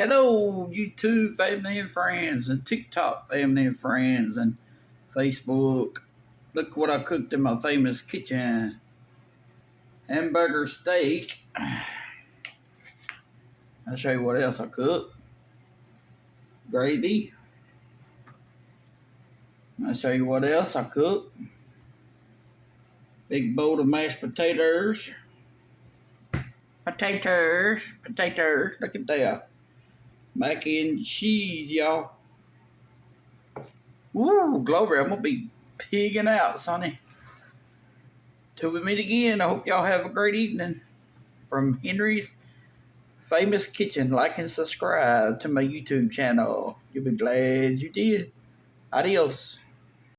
Hello, YouTube family and friends, and TikTok family and friends, and Facebook. Look what I cooked in my famous kitchen. Hamburger steak. I'll show you what else I cooked. Gravy. I'll show you what else I cooked. Big bowl of mashed potatoes. Potatoes. Look at that. Mac and cheese, y'all. Woo, glory. I'm going to be pigging out, sonny. Till we meet again, I hope y'all have a great evening. From Henry's Famous Kitchen, like and subscribe to my YouTube channel. You'll be glad you did. Adios.